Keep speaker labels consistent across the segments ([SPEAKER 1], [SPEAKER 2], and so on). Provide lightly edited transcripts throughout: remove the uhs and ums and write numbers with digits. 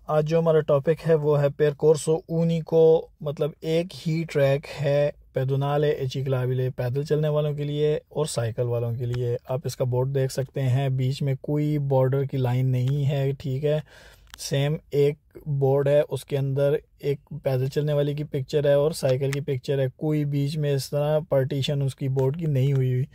[SPEAKER 1] आज जो हमारा टॉपिक है वो है पेरकोर्सो ऊनिको, मतलब एक ही ट्रैक है पेदोनाले e ciclabile, पैदल चलने वालों के लिए और साइकिल वालों के लिए। आप इसका बोर्ड देख सकते हैं, बीच में कोई बॉर्डर की लाइन नहीं है, ठीक है। सेम एक बोर्ड है, उसके अंदर एक पैदल चलने वाली की पिक्चर है और साइकिल की पिक्चर है, कोई बीच में इस तरह पार्टीशन उसकी बोर्ड की नहीं हुई।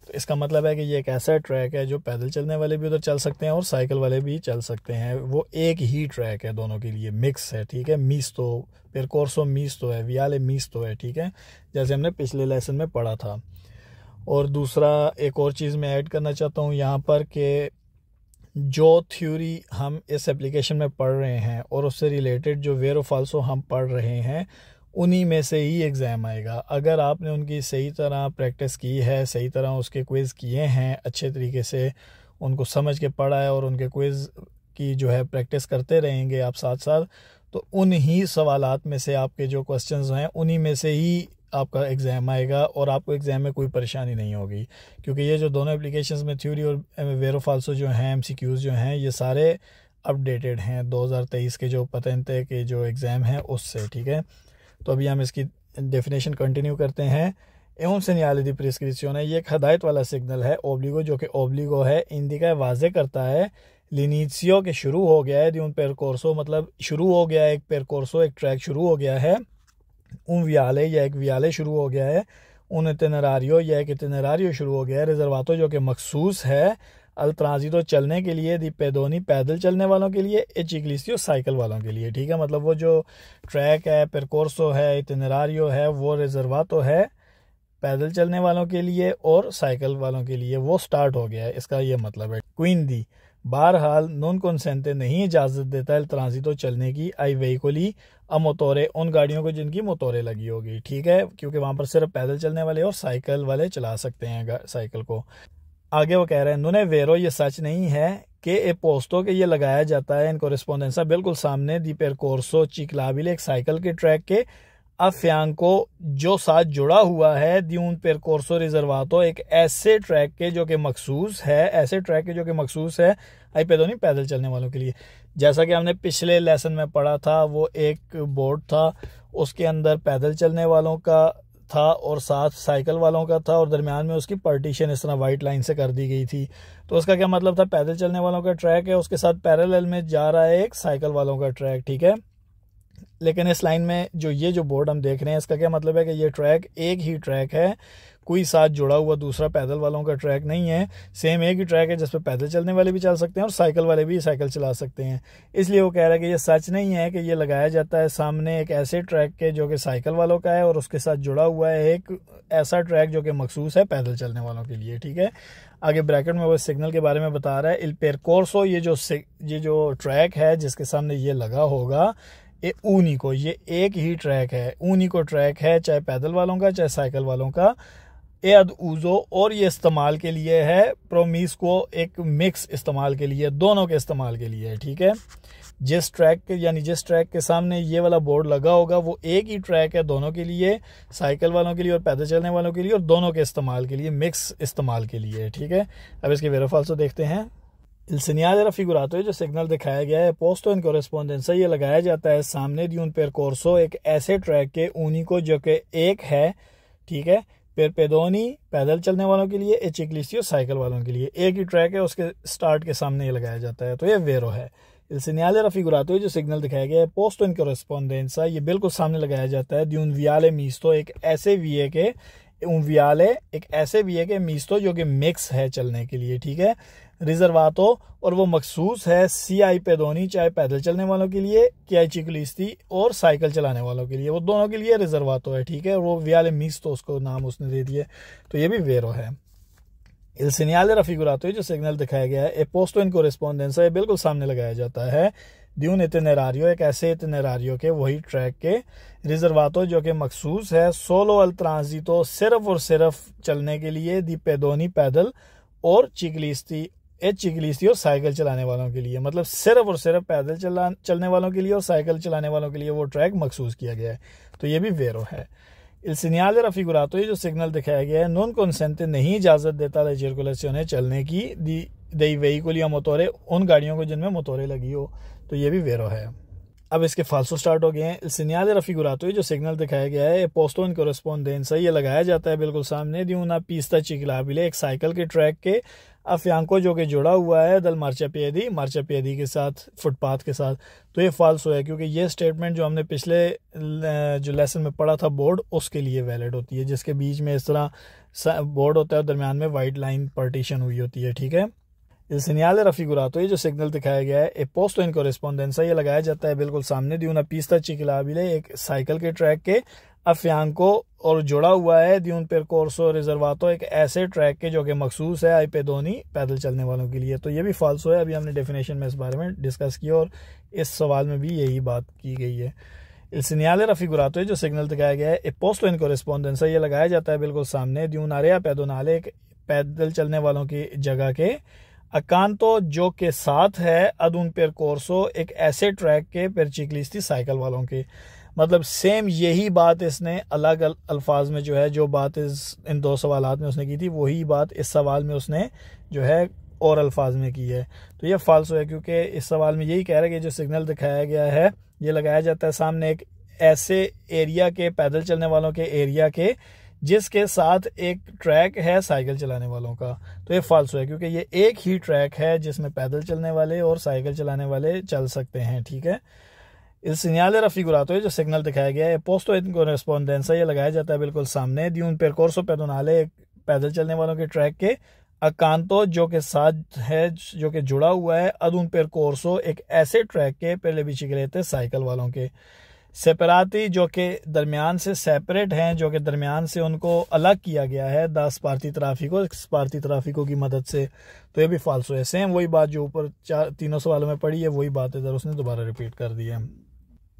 [SPEAKER 1] तो इसका मतलब है कि ये एक ऐसा ट्रैक है जो पैदल चलने वाले भी उधर चल सकते हैं और साइकिल वाले भी चल सकते हैं। वो एक ही ट्रैक है, दोनों के लिए मिक्स है, ठीक है। मिस्तो पेरकोर्सो मिस्तो है, वियाले मिस्तो है, ठीक है, जैसे हमने पिछले लेसन में पढ़ा था। और दूसरा एक और चीज़ मैं ऐड करना चाहता हूँ यहाँ पर कि जो थ्योरी हम इस एप्लीकेशन में पढ़ रहे हैं और उससे रिलेटेड जो वेरो फाल्सो हम पढ़ रहे हैं, उन्हीं में से ही एग्ज़ाम आएगा। अगर आपने उनकी सही तरह प्रैक्टिस की है, सही तरह उसके क्विज़ किए हैं, अच्छे तरीके से उनको समझ के पढ़ा है और उनके क्विज़ की जो है प्रैक्टिस करते रहेंगे आप साथ साथ, तो उन्हीं सवालात में से आपके जो क्वेश्चंस हैं उन्हीं में से ही आपका एग्ज़ाम आएगा और आपको एग्ज़ाम में कोई परेशानी नहीं होगी। क्योंकि ये जो दोनों एप्लीकेशंस में थ्योरी और वेरो फाल्सो जो हैं, MCQs जो हैं, ये सारे अपडेटेड हैं 2023 के जो पतंते के जो एग्ज़ाम हैं उससे, ठीक है। तो अभी हम इसकी डेफिनेशन कंटिन्यू करते हैं। एवं सेनियाले दी प्रिस्क्रिप्शन है, ये एक हदायत वाला सिग्नल है ओब्लिगो, जो कि ओब्लिगो है, इंडिका वाजे करता है लिनीसियो के शुरू हो गया है, दी उन पेरकोर्सो मतलब शुरू हो गया है, एक पेरकोर्सो एक ट्रैक शुरू हो गया है, उन वियाले या एक वियाले शुरू हो गया है, उन इतिनरारियो या एक इतिनरारियो शुरू हो गया है, रिजर्वातो जो कि मखसूस है अल ट्रांजिटो चलने के लिए, दी पेदोनी पैदल चलने वालों के लिए, ए चिक्लिस्टियो साइकिल वालों के लिए, ठीक है। मतलब वो जो ट्रैक है, पेरकोर्सो है, इतिनरारियो है, वो रिजर्वातो है पैदल चलने वालों के लिए और साइकिल वालों के लिए, वो स्टार्ट हो गया है, इसका ये मतलब है। क्वीन बहरहाल नॉन कंसेंटे नहीं इजाज़त देता है ट्रांजिटो चलने की, आई वेहिकोली अ मोटोरे, उन गाड़ियों को जिनकी मोटोरे लगी होगी, ठीक है, क्योंकि वहाँ पर सिर्फ पैदल चलने वाले और साइकिल वाले चला सकते हैं साइकिल को। आगे वो कह रहे हैं नुने वेरो, ये सच नहीं है कि ए पोस्टो के ये लगाया जाता है इन कोरेस्पोंडेंसा बिल्कुल सामने दी पेरकोर्सो चिक्लाबिले, एक साइकिल के ट्रैक के अफ्यांको जो साथ जुड़ा हुआ है, दी उन पेरकोर्सो रिजर्वातो, एक ऐसे ट्रैक के जो कि मखसूस है, ऐसे ट्रैक के जो कि मखसूस है आई पेदोनी पैदल चलने वालों के लिए। जैसा कि हमने पिछले लेसन में पढ़ा था, वो एक बोर्ड था, उसके अंदर पैदल चलने वालों का था और साथ साइकिल वालों का था और दरमियान में उसकी पार्टीशन इस तरह वाइट लाइन से कर दी गई थी। तो उसका क्या मतलब था, पैदल चलने वालों का ट्रैक है, उसके साथ पैरेलल में जा रहा है एक साइकिल वालों का ट्रैक, ठीक है। लेकिन इस लाइन में जो बोर्ड हम देख रहे हैं, इसका क्या मतलब है कि ये ट्रैक एक ही ट्रैक है, कोई साथ जुड़ा हुआ दूसरा पैदल वालों का ट्रैक नहीं है, सेम एक ही ट्रैक है जिस पर पैदल चलने वाले भी चल सकते हैं और साइकिल वाले भी साइकिल चला सकते हैं। इसलिए वो कह रहा है कि ये सच नहीं है कि ये लगाया जाता है सामने एक ऐसे ट्रैक के जो कि साइकिल वालों का है और उसके साथ जुड़ा हुआ है एक ऐसा ट्रैक जो कि मखसूस है पैदल चलने वालों के लिए, ठीक है। आगे ब्रैकेट में वो सिग्नल के बारे में बता रहा है, इल पेरकोर्सो, ये जो ट्रैक है जिसके सामने ये लगा होगा, ये ऊनिको, ये एक ही ट्रैक है, ऊनिको ट्रैक है, चाहे पैदल वालों का चाहे साइकिल वालों का। ए अद ऊजो, और ये इस्तेमाल के लिए है, प्रोमिस को एक मिक्स इस्तेमाल के लिए, दोनों के इस्तेमाल के लिए, ठीक है। जिस ट्रैक के सामने ये वाला बोर्ड लगा होगा वो एक ही ट्रैक है दोनों के लिए, साइकिल वालों के लिए और पैदल चलने वालों के लिए, और दोनों के इस्तेमाल के लिए, मिक्स इस्तेमाल के लिए, ठीक है। अब इसके वेरो फाल्सो देखते हैं। इल segnale raffigurato है, जो सिग्नल दिखाया गया है, पोस्टो इन कोरेस्पोंडेंसा, ये लगाया जाता है सामने दी उन पेरकोर्सो, एक ऐसे ट्रैक के ऊनिको जो कि एक है, ठीक है, पेदोनी पैदल चलने वालों के लिए, ए चिक्लिस्टियो साइकिल वालों के लिए, एक ही ट्रैक है, उसके स्टार्ट के सामने ये लगाया जाता है, तो ये वेरो है। इल segnale raffigurato है, जो सिग्नल दिखाया गया है, पोस्टो इन कोरेस्पोंडेंसा, ये बिल्कुल सामने लगाया जाता है दी उन वियाले मिस्तो, एक ऐसे वीए के वियाले, एक ऐसे वीए के मिस्तो जो कि मिक्स है चलने के लिए, ठीक है, रिजर्वातो, और वो मखसूस है सी आई पेदोनी, चाहे पैदल चलने वालों के लिए, क्या चिक्लिस्ती और साइकिल चलाने वालों के लिए, वो दोनों के लिए रिजर्वातो है, ठीक है। वो वियाले मिस्तो उसको नाम उसने दे दिया, तो ये भी वेरो है। इल segnale raffigurato, जो सिग्नल दिखाया गया है, ए पोस्टो इन कोरेस्पोंडेंसा, ये बिल्कुल सामने लगाया जाता है दी उन इतिनरारियो, एक ऐसे इतिनरारियो के, वही ट्रैक के, रिजर्वातो जो कि मखसूस है सोलो अल ट्रांजिटो, सिर्फ और सिर्फ चलने के लिए, दी पेदोनी पैदल और चिक्लिस्ती और साइकिल चलाने वालों के लिए, मतलब सिर्फ और सिर्फ पैदल चलने वालों के लिए और साइकिल चलाने वालों के लिए वो ट्रैक मखसूस किया गया है, तो ये भी वेरो है। Il segnale raffigurato, ये जो सिग्नल दिखाया गया है, non consente नहीं इजाज़त देता la circolazione चलने की dei veicoli a motore, उन गाड़ियों को जिनमें मोटरें लगी हो। तो ये भी वेरो है। अब इसके फाल्सो स्टार्ट हो गए हैं। Il segnale raffigurato, ये जो सिग्नल दिखाया गया है, posto in corrispondenza, ये लगाया जाता है बिल्कुल सामने di una pista ciclabile, एक साइकिल के ट्रैक के a fianco जो कि जुड़ा हुआ है दल मार्चापिएदी के साथ, फुटपाथ के साथ। तो ये फाल्सो है, क्योंकि ये स्टेटमेंट जो हमने पिछले जो लेसन में पढ़ा था बोर्ड, उसके लिए वैलिड होती है, जिसके बीच में इस तरह बोर्ड होता है और दरमियान में वाइट लाइन पार्टीशन हुई होती है। ठीक है। Il segnale raffigurato, ये जो सिग्नल दिखाया गया है, e posto in corrispondenza, ये लगाया जाता है बिल्कुल सामने di una pista ciclabile, एक साइकिल के ट्रैक के a fianco, और जुड़ा हुआ है di un percorso riservato, एक ऐसे ट्रैक के जो कि मखसूस है ai pedoni, पैदल चलने वालों के लिए। तो ये भी फाल्सो है। अभी हमने डेफिनेशन में इस बारे में डिस्कस किया और इस सवाल में भी यही बात की गई है। Il segnale raffigurato, जो सिग्नल दिखाया गया है, e posto in corrispondenza, ये लगाया जाता है बिल्कुल सामने di un'area pedonale, एक पैदल चलने वालों की जगह के अकांतो, जो के साथ है ad un percorso, एक ऐसे ट्रैक के per ciclisti, साइकिल वालों के। मतलब सेम यही बात इसने अलग अल्फाज में जो है, जो बात इन दो सवालात में उसने की थी, वही बात इस सवाल में उसने जो है और अल्फाज में की है। तो ये फाल्सो है, क्योंकि इस सवाल में यही कह रहा है कि जो सिग्नल दिखाया गया है, ये लगाया जाता है सामने एक ऐसे एरिया के, पैदल चलने वालों के एरिया के, जिसके साथ एक ट्रैक है साइकिल चलाने वालों का। तो ये फाल्सो है, क्योंकि ये एक ही ट्रैक है जिसमें पैदल चलने वाले और साइकिल चलाने वाले चल सकते हैं। ठीक है। Il segnale raffigurato, ये जो सिग्नल दिखाया गया है, posto in corrispondenza, ये लगाया जाता है बिल्कुल सामने di un percorso pedonale, एक पैदल चलने वालों के ट्रैक के अकांतो, जो के साथ है, जो कि जुड़ा हुआ है ad un percorso, एक ऐसे ट्रैक के per le biciclette, साइकिल वालों के सेपराती, जो कि दरमियान से सेपरेट हैं, जो कि दरमियान से उनको अलग किया गया है द स्पार्ती ट्राफिको की मदद से। तो ये भी फाल्सो है। सेम वही बात जो ऊपर तीनों सवालों में पड़ी है, वही बात इधर उसने दोबारा रिपीट कर दी है।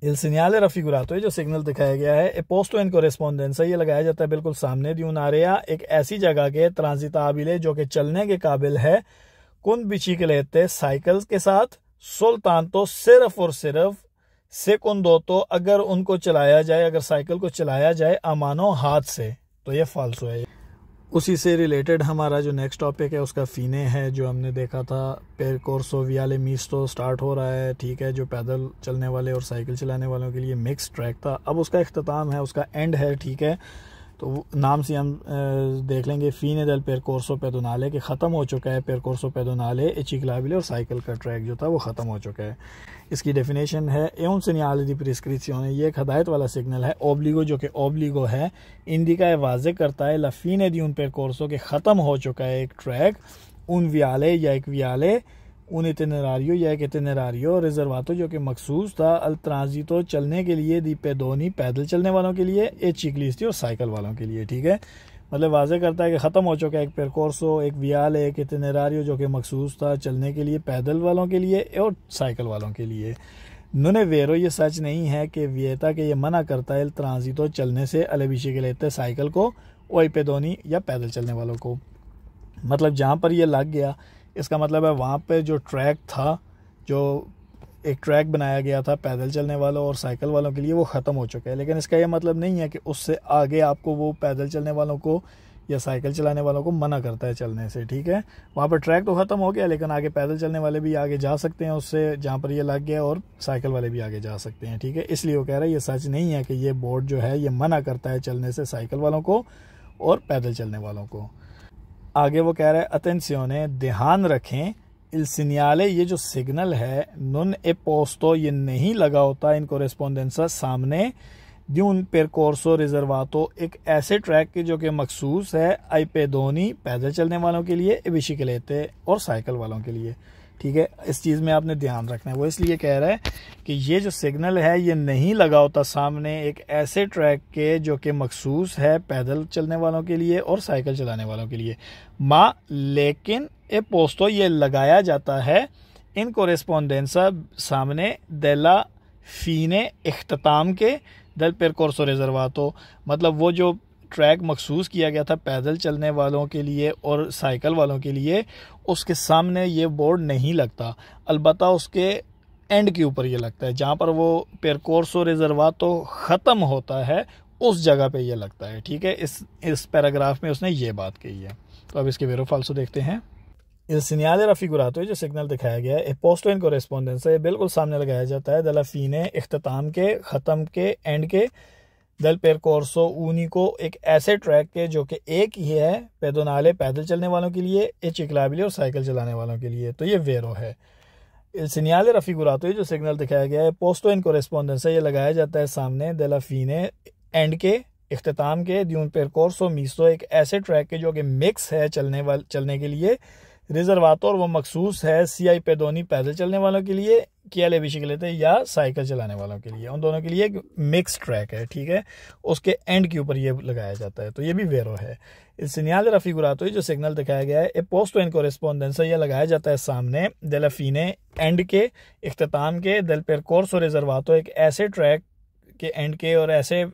[SPEAKER 1] Il segnale raffigurato, ये जो सिग्नल दिखाया गया है, e posto in corrispondenza, ये लगाया जाता है बिल्कुल सामने di un'area, एक ऐसी जगह के transitabile, जो कि चलने के काबिल है, con biciclette, साइकिल के साथ, soltanto, सिर्फ और सिर्फ, सेकोंडोतो, अगर उनको चलाया जाए, अगर साइकिल को चलाया जाए अमानो, हाथ से। तो ये फाल्सो है। उसी से रिलेटेड हमारा जो नेक्स्ट टॉपिक है उसका फीने है, जो हमने देखा था पेरकोर्सो वियाले मिस्तो स्टार्ट हो रहा है। ठीक है। जो पैदल चलने वाले और साइकिल चलाने वालों के लिए मिक्स ट्रैक था, अब उसका इख्तिताम है, उसका एंड है। ठीक है। तो नाम से हम देख लेंगे फीने del percorso pedonale, कि ख़त्म हो चुका है percorso pedonale e ciclabile, और साइकिल का ट्रैक जो था वो ख़त्म हो चुका है। इसकी डेफिनेशन है è un segnale di prescrizione, ये एक हदायत वाला सिग्नल है। ओब्लिगो, जो कि ओब्लिगो है, इंडिका वाज़े करता है la fine di un percorso, के ख़त्म हो चुका है एक ट्रैक, un viale, या एक वियाले, un itinerario, या एक इटिनरारियो, रिजर्वातो, जो कि मखसूस था, अल ट्रांजितो, चलने के लिए, दी पेदोनी, पैदल चलने वालों के लिए, ए चिकलिस्टी, और साइकिल वालों के लिए। ठीक है। मतलब वाज़े करता है कि ख़त्म हो चुका है एक पेरकोर्सो, एक वियाले, एक इटिनरारियो, जो कि मखसूस था चलने के लिए, पैदल वालों के लिए और साइकिल वालों के लिए। नुने वेरो, ये सच नहीं है कि वियता के ये मना करता है ट्रांजितो, चलने से, अलेबिशी के लेते साइकिल को, ओई पेदोनी, या पैदल चलने वालों को। मतलब जहाँ पर ये लग गया, इसका मतलब है वहाँ पे जो ट्रैक था, जो एक ट्रैक बनाया गया था पैदल चलने वालों और साइकिल वालों के लिए, वो ख़त्म हो चुका है। लेकिन इसका ये मतलब नहीं है कि उससे आगे आपको वो पैदल चलने वालों को या साइकिल चलाने वालों को मना करता है चलने से। ठीक है। वहाँ पर ट्रैक तो ख़त्म हो गया, लेकिन आगे पैदल चलने वाले भी आगे जा सकते हैं उससे, जहाँ पर ये लग गया, और साइकिल वाले भी आगे जा सकते हैं। ठीक है। इसलिए वो कह रहा है ये सच नहीं है कि ये बोर्ड जो है ये मना करता है चलने से साइकिल वालों को और पैदल चलने वालों को। आगे वो कह रहा है अटेंशियोने, ध्यान रखें, il segnale, ये जो सिग्नल है, non è posto, ये नहीं लगा होता इन कोरेस्पोंडेंसा, सामने di un percorso riservato, एक ऐसे ट्रैक के जो कि मखसूस है ai pedoni, पैदल चलने वालों के लिए, e biciclette, और साइकिल वालों के लिए। ठीक है। इस चीज़ में आपने ध्यान रखना है। वो इसलिए कह रहा है कि ये जो सिग्नल है ये नहीं लगा होता सामने एक ऐसे ट्रैक के जो कि मखसूस है पैदल चलने वालों के लिए और साइकिल चलाने वालों के लिए। लेकिन ए पोस्टो, ये लगाया जाता है इन कोरेस्पोंडेंसा, सामने देला फीने, इख्तिताम के, दल पेरकोर्सो रिजर्वातो, मतलब वो जो ट्रैक मखसूस किया गया था पैदल चलने वालों के लिए और साइकिल वालों के लिए, उसके सामने ये बोर्ड नहीं लगता, अलबत्ता उसके एंड के ऊपर ये लगता है, जहाँ पर वो पेरकोर्सो रिजर्वातो ख़त्म होता है उस जगह पे ये लगता है। ठीक है, इस पैराग्राफ में उसने ये बात कही है। तो अब इसके वेरो फाल्सो देखते हैं। Il segnale raffigurato, जो सिग्नल दिखाया गया है, ए पोस्टो इन कोरेस्पोंडेंस है, बिल्कुल सामने लगाया जाता है दला फीने, इख्तिताम के, ख़त्म के, एंड के, दल पेरकोर्सो ऊनिको, एक ऐसे ट्रैक के जो कि एक ही है पेदोनाले पैदल चलने वालों के लिए, ए चिकलाबिले और साइकिल चलाने वालों के लिए। तो ये वेरो है। Il segnale raffigurato, जो सिग्नल दिखाया गया है, पोस्टो इन कोरेस्पोंडेंस है, ये लगाया जाता है सामने दला फीने, एंड के, इख्तिताम के, दी पेरकोर्सो मिस्तो, एक ऐसे ट्रैक के जो कि मिक्स है चलने के लिए, रिजर्वातोर वो मखसूस है सीआई पेदोनी पैदल चलने वालों के लिए, कियाले बिशिकलेते या साइकिल चलाने वालों के लिए, उन दोनों के लिए एक मिक्स ट्रैक है। ठीक है, उसके एंड के ऊपर ये लगाया जाता है। तो ये भी वेरो है। इस सिग्नल रफिगुरातो, जो सिग्नल दिखाया गया है, ए पोस्टो इन कोरेस्पोंडेंस, यह लगाया जाता है सामने देलाफीने, एंड के, इख्तिताम के, देल पेरकोर्सो रिजर्वातो, एक ऐसे ट्रैक के एंड के और ऐसे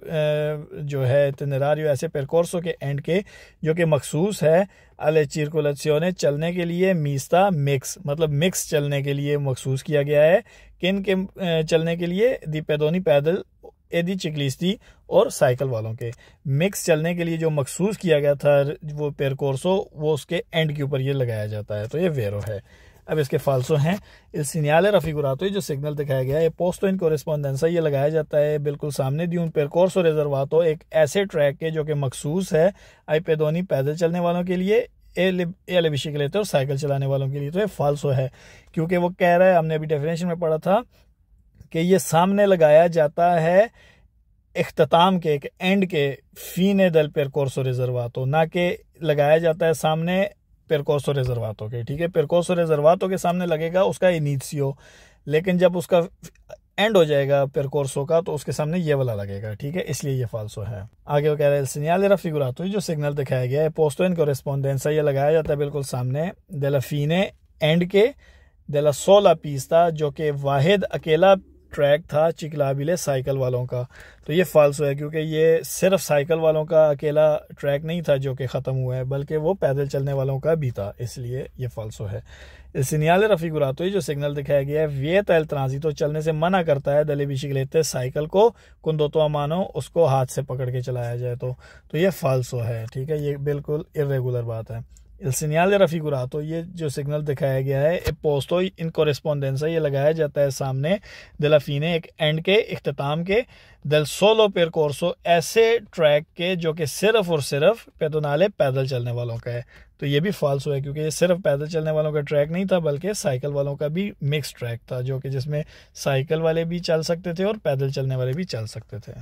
[SPEAKER 1] जो है इतिनरारियो, ऐसे पेरकोर्सो के एंड के जो कि मखसूस है अले चिरकुलेसियोने, चलने के लिए, मीस्ता मिक्स, मतलब मिक्स चलने के लिए मखसूस किया गया है। किन के चलने के लिए? दी पेदोनी पैदल, एदी चिकलिस्ती और साइकिल वालों के। मिक्स चलने के लिए जो मखसूस किया गया था वो पेरकोर्सो, वो उसके एंड के ऊपर ये लगाया जाता है। तो ये वेरो है। अब इसके फाल्सो हैं। इस सिग्नल रफिगुरातो, जो सिग्नल दिखाया गया है, पोस्टो इन कोरेस्पोंडेंस, ये लगाया जाता है बिल्कुल सामने दी उन पेरकोर्सो रिजर्वातो, एक ऐसे ट्रैक के जो कि मखसूस है आई पेदोनी पैदल चलने वालों के लिए, ए बिशिकलेते और साइकिल चलाने वालों के लिए। तो ये फाल्सो है, क्योंकि वो कह रहा है, हमने अभी डेफिनेशन में पढ़ा था कि ये सामने लगाया जाता है इख्तिताम के, एक एंड के, फीने दल पेरकोर्सो रिजर्वातो, ना कि लगाया जाता है सामने पेरकोर्सो रिजर्वातो के। ठीक है, पेरकोर्सो रिजर्वातो के सामने लगेगा उसका इनिशियो, लेकिन जब उसका एंड हो जाएगा पेरकोर्सो का तो उसके सामने ये वाला लगेगा। ठीक है, इसलिए ये फाल्सो है। आगे वो कह रहे हैं सिग्नल रफिगुरातो, जो सिग्नल दिखाया गया है, पोस्टो इन कोरेस्पोंडेंस, ये लगाया जाता है बिल्कुल सामने देला फीने, एंड के, देला सोला पीस्ता, जो कि वाहिद अकेला ट्रैक था चिकलाबिले साइकिल वालों का। तो ये फाल्सो है, क्योंकि ये सिर्फ साइकिल वालों का अकेला ट्रैक नहीं था जो कि ख़त्म हुआ है, बल्कि वो पैदल चलने वालों का भी था, इसलिए ये फाल्सो है। सिग्नल रफिगुरातो, जो सिग्नल दिखाया गया है, वियत एल ट्रांजितो, चलने से मना करता है दले बिशिकलेते साइकिल को, कुंदोतो मानो उसको हाथ से पकड़ के चलाया जाए तो ये फाल्सो है। ठीक है, ये बिल्कुल इरेगुलर बात है। Il segnale raffigurato, ये जो सिग्नल दिखाया गया है, ए पोस्टो इन कोरेस्पोंडेंसा, ये लगाया जाता है सामने दला फीने, एक एंड के, इख्तिताम के, दल सोलो पेरकोर्सो, ऐसे ट्रैक के जो कि सिर्फ और सिर्फ पेदोनाले पैदल चलने वालों का है। तो ये भी फाल्सो है, क्योंकि ये सिर्फ पैदल चलने वालों का ट्रैक नहीं था, बल्कि साइकिल वालों का भी मिक्स ट्रैक था, जो कि जिसमें साइकिल वाले भी चल सकते थे और पैदल चलने वाले भी चल सकते थे।